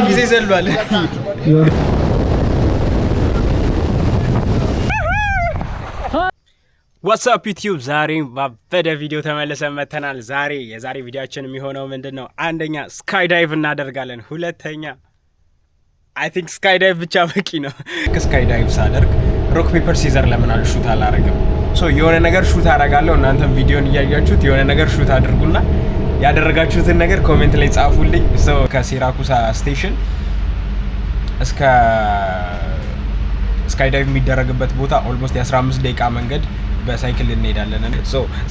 ጊዜ ዘሏል። ዋትስአፕ ዩቲዩብ ዛሬ ባበደ ቪዲዮ ተመልሰን መተናል። የዛሬ ቪዲዮአችን የሚሆነው ምንድነው? አንደኛ ስካይ ዳይቭ እናደርጋለን። ሁለተኛ አይ ቲንክ ስካይ ዳይቭ ብቻ በቂ ነው። ስካይ ዳይቭ ሳደርግ ሮክ ፔፐር ሲዘር ለምን ሹት አላረግም? የሆነ ነገር ሹት አረጋለሁ። እናንተም ቪዲዮን እያያችሁት የሆነ ነገር ሹት አድርጉና ያደረጋችሁትን ነገር ኮሜንት ላይ ጻፉልኝ። ከሴራኩሳ ስቴሽን እስከ ስካይ ዳይቭ የሚደረግበት ቦታ ኦልሞስት የ15 ደቂቃ መንገድ በሳይክል እንሄዳለን።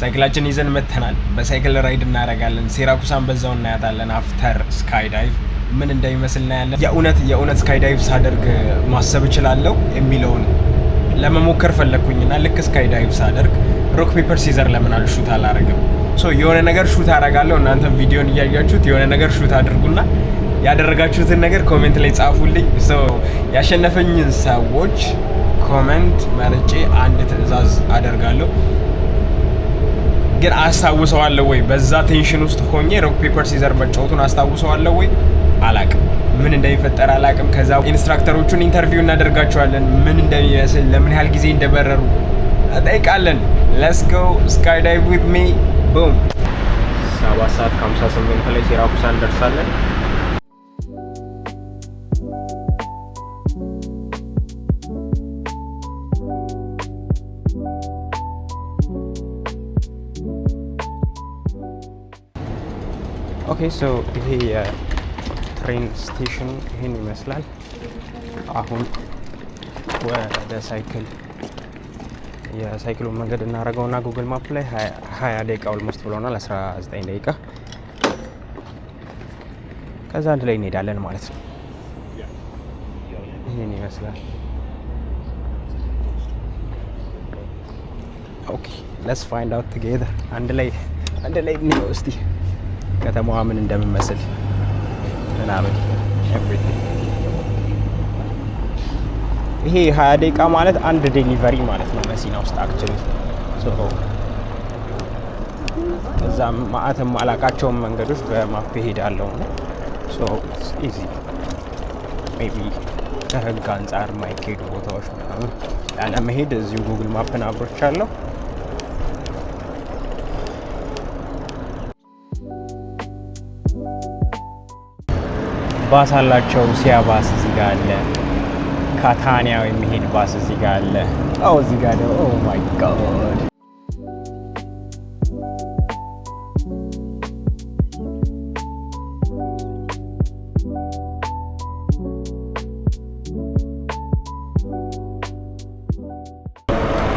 ሳይክላችን ይዘን መተናል። በሳይክል ራይድ እናደርጋለን። ሴራኩሳን በዛው እናያታለን። አፍተር ስካይ ዳይቭ ምን እንደሚመስል እናያለን። የእውነት ስካይ ዳይቭ ሳደርግ ማሰብ እችላለሁ የሚለውን ለመሞከር ፈለግኩኝና ልክ ስካይ ዳይቭ ሳደርግ ሮክ ፔፐር ሲዘር ለምን ሹት አላረግም? የሆነ ነገር ሹት አረጋለሁ። እናንተም ቪዲዮን እያያችሁት የሆነ ነገር ሹት አድርጉና ያደረጋችሁትን ነገር ኮሜንት ላይ ጻፉልኝ። ያሸነፈኝን ሰዎች ኮሜንት መርጬ አንድ ትዕዛዝ አደርጋለሁ። ግን አስታውሰዋለሁ ወይ? በዛ ቴንሽን ውስጥ ሆኜ ሮክ ፔፐር ሲዘር መጫወቱን አስታውሰዋለሁ ወይ? አላቅም። ምን እንደሚፈጠር አላቅም። ከዛ ኢንስትራክተሮቹን ኢንተርቪው እናደርጋቸዋለን። ምን እንደሚመስል፣ ለምን ያህል ጊዜ እንደበረሩ እንጠይቃለን። ሌትስ ጎ ስካይ ዳይቭ ዊዝ ሚ ቡም። 7:58 ላይ ሴራኩሳ እንደርሳለን። ኦኬ ይሄ የትሬን ስቴሽን ይሄን ይመስላል። አሁን ወደ የሳይክሉን መንገድ እናደርገውና ጉግል ማፕ ላይ 20 ደቂቃ ኦልሞስት ብሎናል። 19 ደቂቃ ከዛ አንድ ላይ እንሄዳለን ማለት ነው። ይሄን ይመስላል። ኦኬ ሌትስ ፋይንድ አውት ቱጌዘር። አንድ ላይ እንየው እስቲ ከተማዋ ምን እንደምመስል ምናምን ኤቭሪቲንግ። ይሄ 20 ደቂቃ ማለት አንድ ዴሊቨሪ ማለት ነው መሲና ውስጥ አክቹሊ። እዛ ማአተም አላቃቸውን መንገዶች በማፕ ሄዳለሁ ነው። ኢዚ ሜቢ ከህግ አንጻር ማይኬዱ ቦታዎች ምናምን ላለመሄድ እዚሁ ጉግል ማፕን አብሮቻለሁ። ባስ አላቸው። ሲያ ባስ እዚህ ጋር አለ። ካታኒያ የሚሄድ ባስ እዚህ ጋር አለ። እዚህ ጋር ደግሞ ኦ ማይ ጋድ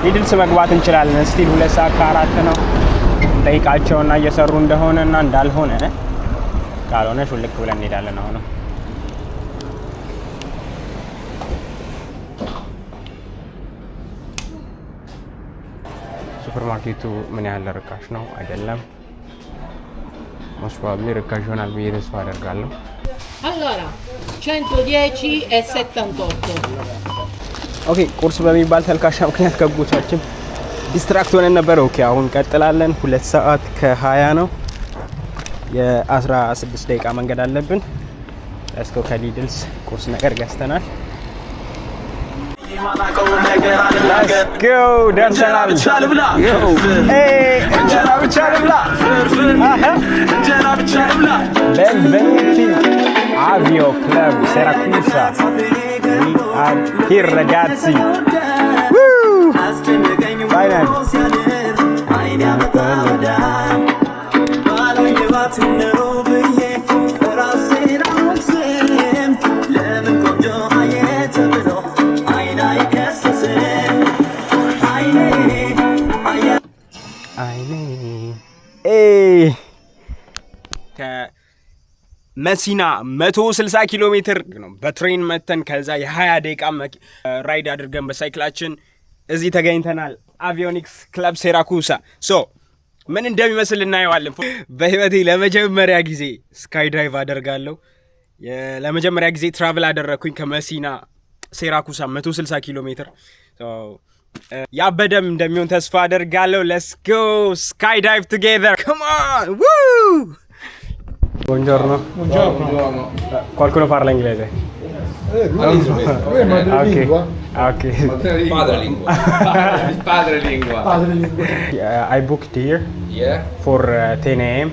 ሊድልስ መግባት እንችላለን። ስቲል 2 ሰዓት ከ4 ነው። ጠይቃቸውና እየሰሩ እንደሆነና እንዳልሆነ ካልሆነ ሹልክ ብለን እንሄዳለን። አሁን ሱፐርማርኬቱ ምን ያህል ርካሽ ነው አይደለም? ሞስት ፕሮባብሊ ርካሽ ይሆናል ብዬ ተስፋ አደርጋለሁ። Allora 110,78 ኦኬ ቁርስ በሚባል ተልካሻ ምክንያት ከቦቻችን ዲስትራክት ሆነን ነበር። ኦኬ አሁን ቀጥላለን። 2 ሰዓት ከ20 ነው። የ16 ደቂቃ መንገድ አለብን። እስከ ከሊድልስ ቁርስ ነገር ገዝተናል። ሌትስ ጎ ደርሰናል። እንጀራ ብቻ ልብላ። ቤንቬኑቲ አቪዮ ክለብ ሴራኩሳ ዊ አር ሂር ረጋዚ ፋይናል ከመሲና 160 ኪሎ ሜትር ነው በትሬን መተን ከዛ የ20 ደቂቃ ራይድ አድርገን በሳይክላችን እዚህ ተገኝተናል። አቪዮኒክስ ክለብ ሴራኩሳ ምን እንደሚመስል እናየዋለን። በህይወቴ ለመጀመሪያ ጊዜ ስካይ ዳይቭ አደርጋለሁ። ለመጀመሪያ ጊዜ ትራቭል አደረኩኝ ከመሲና ሴራኩሳ 160 ኪሎ ሜትር። ያበደም እንደሚሆን ተስፋ አደርጋለሁ። let's go skydive together, come on, woo! Buongiorno. Buongiorno. Qualcuno parla inglese? Ok. Padrelingua. I booked here Yeah. for 10 a.m.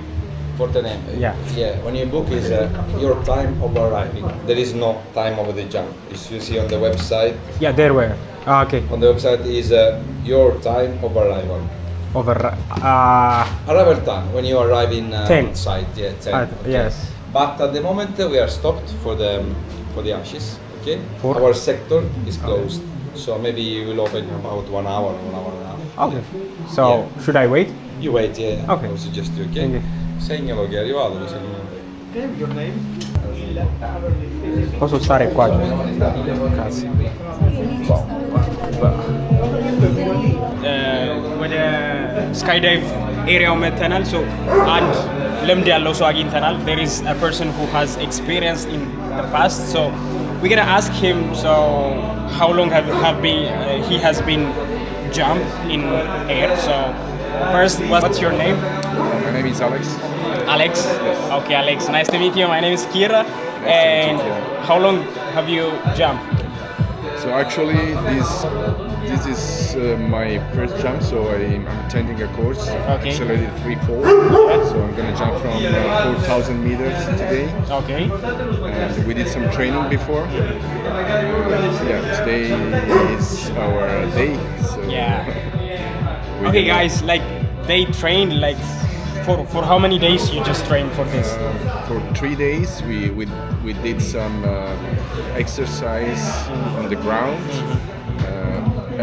For the name. Yeah. Yeah. When you book is your time of arriving. There is no time of the jump. As you see on the website. Yeah, there were. Okay. On the website is your time of arrival. Over. Arrival time when you arrive in 10. site. Yeah. 10. Okay. Yes. But at the moment we are stopped for the ashes. Okay. For? Our sector is closed. So maybe you will open about 1 hour, 1 hour and a half. Okay. So Yeah. should I wait? You wait, yeah. Okay. I will suggest you, okay? Thank you. Segnalo che è arrivato, mi sembra. Posso stare qua? Grazie. ወደ ስካይዳይቭ ኤሪያው መተናል። ሶ አንድ ልምድ ያለው ሰው አግኝተናል። there is a person who has experience in the past, so we're gonna ask him so how long he has been jump in air. So first, what's your name? My name is Alex. Alex? Okay, Alex, nice to meet you. My name is Kira. to And meet you. how long have you jumped? So actually, this is my first jump. So I'm attending a course, Okay. accelerated free fall. So I'm gonna jump from 4,000 meters today. Okay. And we did some training before. Yeah, today is our day. So Yeah. we're Okay, gonna- guys, like they trained like for how many days you just trained for this? For 3 days, we did some exercise on the ground.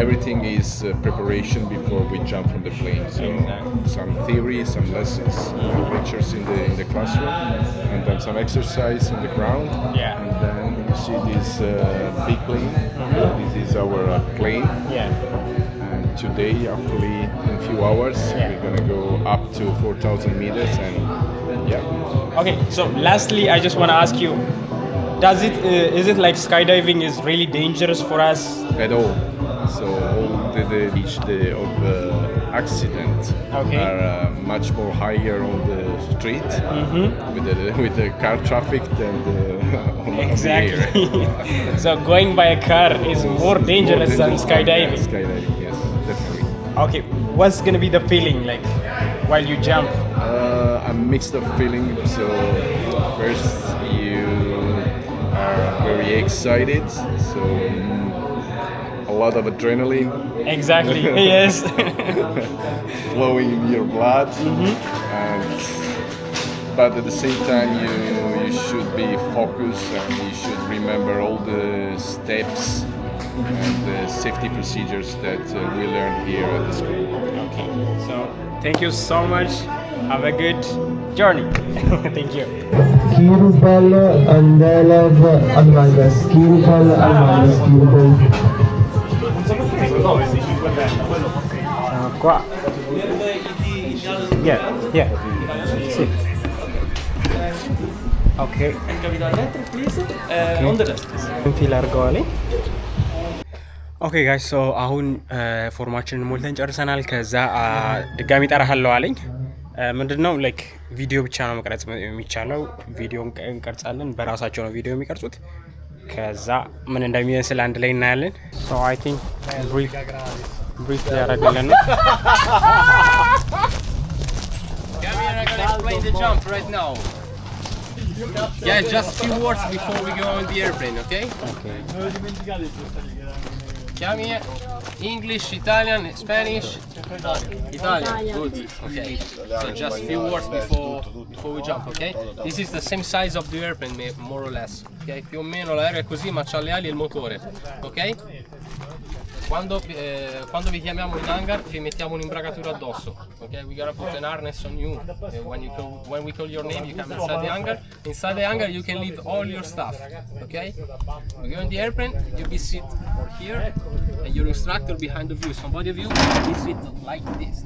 Everything is preparation before we jump from the plane. So Exactly. some theory, some lessons, lectures in the classroom, and then some exercise on the ground. Yeah. And then you see this big plane. This is our plane. Yeah. And today, actually, in a few hours, Yeah. we're gonna go up to 4,000 meters, and yeah. Okay. So lastly, I just want to ask you, is it like skydiving is really dangerous for us? At all. So all of accident Okay. are much more higher on the street with the car traffic than on the air. Exactly. So going by a car is more dangerous than skydiving. Yeah, skydiving, yes, definitely. Okay. What's gonna be the feeling like while you jump? A mixed up feeling. So first you are very excited. So a lot of adrenaline Exactly. Yes. flowing in your blood, but at the same time you should be focused and you should remember all the steps and the safety procedures that we learn here at the school. Okay. So thank you so much. Have a good journey. Thank you. Skillful and love advisors. Skillful advisors. Skillful. Qua. Yeah. Sì. Okay. On the left, please. እንፊል አድርገዋለኝ። ኦኬ ጋይስ ሶ አሁን ፎርማችንን ሞልተን ጨርሰናል። ከዛ ድጋሚ ጠራሃለሁ አለኝ። ምንድነው ላይክ ቪዲዮ ብቻ ነው መቅረጽ የሚቻለው። ቪዲዮ እንቀርጻለን። በራሳቸው ነው ቪዲዮ የሚቀርጹት። ከዛ ምን እንደሚመስል አንድ ላይ እናያለን። ሶ አይ ቲንክ ብሪፍ ያደርግልን ነው። I'm gonna explain the jump right now. Yeah, just few words before we go on the airplane, okay? Chiami English, Italian, Spanish? Italian, good. Okay. So just few words before we jump, okay? This is the same size of the airplane, more or less. Ok? Più o meno l'aereo è così, ma c'ha le ali e il motore. Ok? Quando vi chiamiamo in hangar vi mettiamo un'imbragatura addosso, ok? We gotta put an harness on you. When we call your name you come inside the hangar. Inside the hangar you can leave all your stuff, okay? We go in the airplane, you be sit here and your instructor behind of you. Somebody of you be sit like this.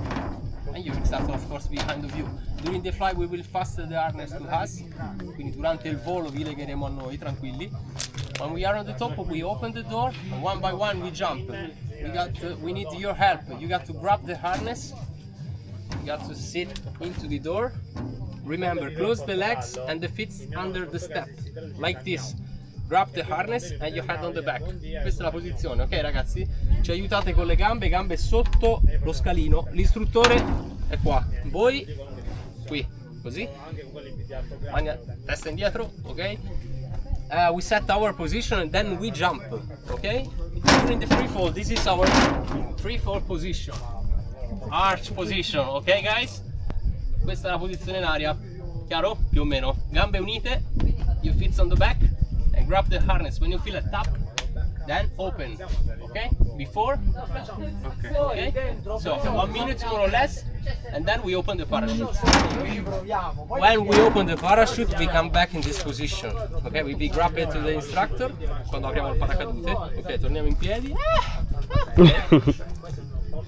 and you restart of course behind of you. During the flight we will fasten the harness to us, quindi durante il volo vi legheremo a noi, tranquilli. When we are on the top we open the door and one by one we jump. We need your help. You got to grab the harness, you got to sit into the door. Remember, close the legs and the feet under the step, like this. Grab the harness and your head on the back. Questa è la posizione, ok ragazzi? Ci aiutate con le gambe sotto lo scalino. L'istruttore è qua, voi qui, così. Testa indietro, ok? We set our position and then we jump, ok? During the free fall, this is our free fall position. Arch position, ok guys? Questa è la posizione in aria, chiaro? Più o meno. Gambe unite, your feet on the back. And grab the harness. When you feel a tap, then open. Okay? Before? Okay. So 1 minute more or less, and then we open the parachute. When we open the parachute, we come back in this position. Okay? We be grab it to the instructor. Quando apriamo il paracadute. Ok, torniamo in piedi.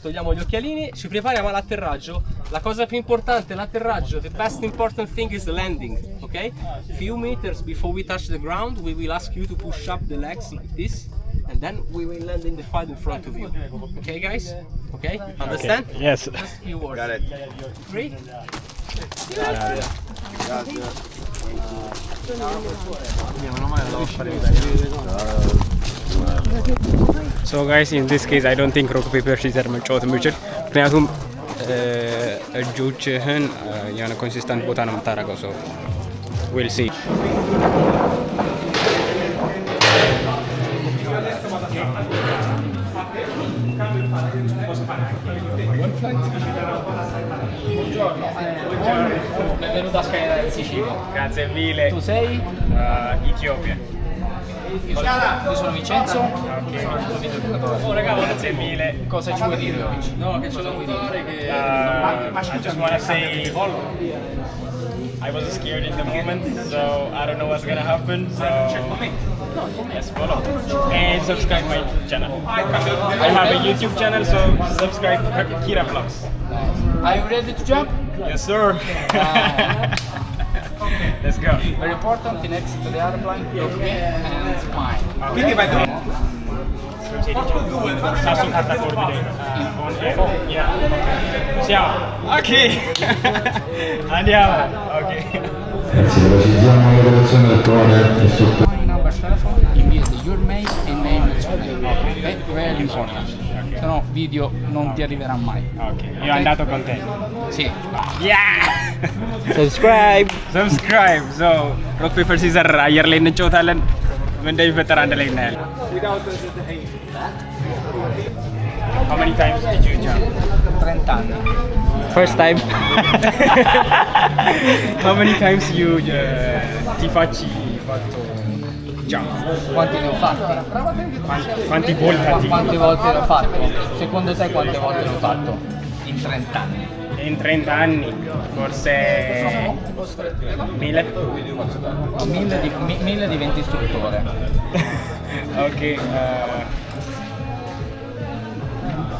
Togliamo gli occhialini, ci prepariamo all'atterraggio. La cosa più importante è l'atterraggio. The best important thing is the landing, ok? Few meters before we touch the ground, we will ask you to push up the legs like this, and then we will land in the fight in front of you. Okay, guys? Okay? Understand? Okay. Yes. Just few words. Got it. 3. So guys, in this case I don't think rock paper scissors መጫወት የምችል ምክንያቱም እጆችህን የሆነ ኮንሲስተንት ቦታ ነው የምታደርገው። so we'll see. Benvenuto a Skyline Sicilia. Grazie mille. Tu sei? Ethiopia. Io sono Vincenzo. Oh raga, grazie mille. Cosa ci vuoi dire oggi? No, che c'è da dire che I just want to say I was scared in the moment, so I don't know what's gonna happen. So yes, follow and subscribe my channel. I have a YouTube channel, so subscribe Kira Vlogs. Are you ready to jump? Yes, sir. Let's go. Very important, next to the airplane, look me and smile. Quindi vai tu. Sasso carta forbidente. Siamo. Ok. Andiamo. Ok. Velocizziamo l'operazione del cuore e sotto. My number telephone, invite your mail and name your name. Okay? Very important. Se no video non ti arriverà mai. Ok. Io andato con te. Sì. Yeah! Subscribe! Subscribe! So, rock paper scissors አየር ላይ እንጫወታለን። ምን እንደሚፈጠር አንድ ላይ እናያለን። How many times did you jump? 30 anni. First time. How many times you ti facci fatto jump? Quanti ne ho fatti? Quanti volte Quante volte l'ho fatto? Secondo te quante volte l'ho fatto? In 30 anni. In 30 anni, forse 1000? No, 1000 diventi istruttore. Ok,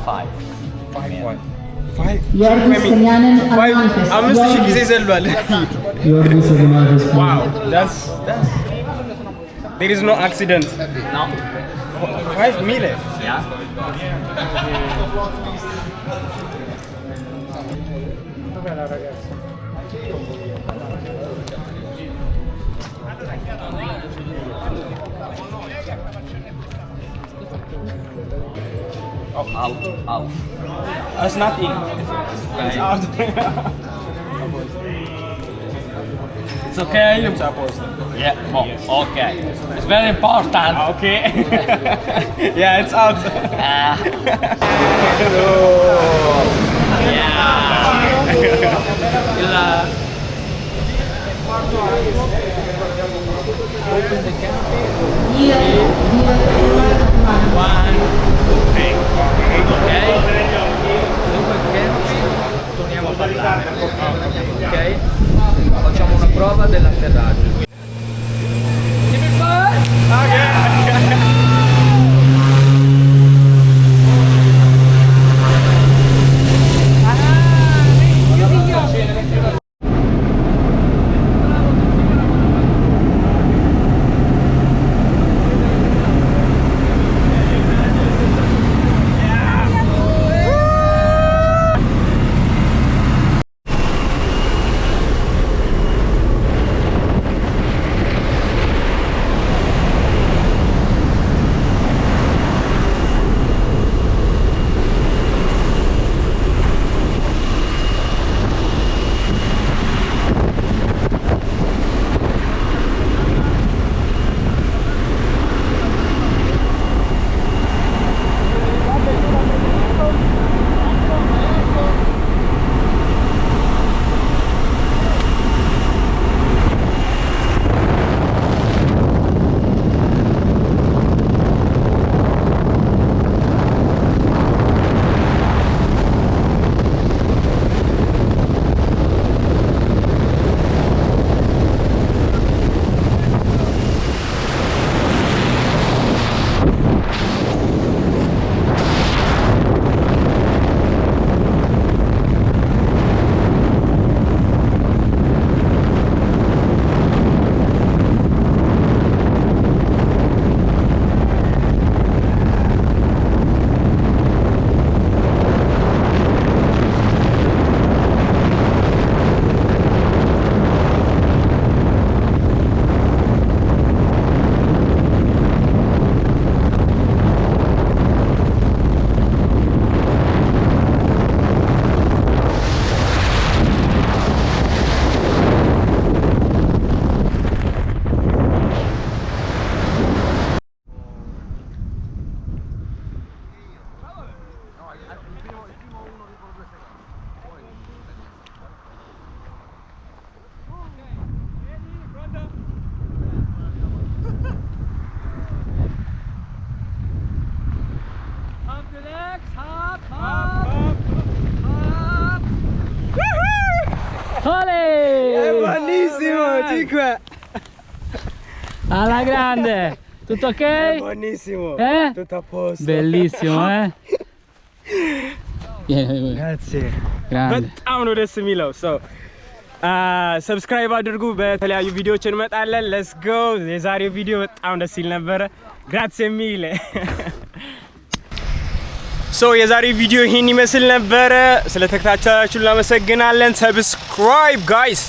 5 what? 5? Jordi Selianen Almantes. 5000 ጊዜ ዘሏል። Jordi Selianen. Wow, that's there is no accident. No. 5,000? Yeah. Oh, out. It's not in. It's out. It's okay? It's a posto. Yeah, oh, okay. It's very important. Okay. Yeah, it's out. Open the camera. Ok? Dopo il camping torniamo a parlare. Ok? Facciamo una prova dell'atterraggio. Ole! Buonissimo, Cinque. Alla grande! Tutto ok? Buonissimo. Tutto a posto. Bellissimo, Grazie. Grande. በጣም ነው ደስ የሚለው። ሰብስክራይብ አድርጉ። በተለያዩ ቪዲዮዎች እንመጣለን። ሌትስ ጎ። የዛሬው ቪዲዮ በጣም ደስ ይል ነበረ። grazie mille. የዛሬው ቪዲዮ ይሄን ይመስል ነበረ። ስለተከታተላችሁ እናመሰግናለን። ሰብስክራይብ ጋይስ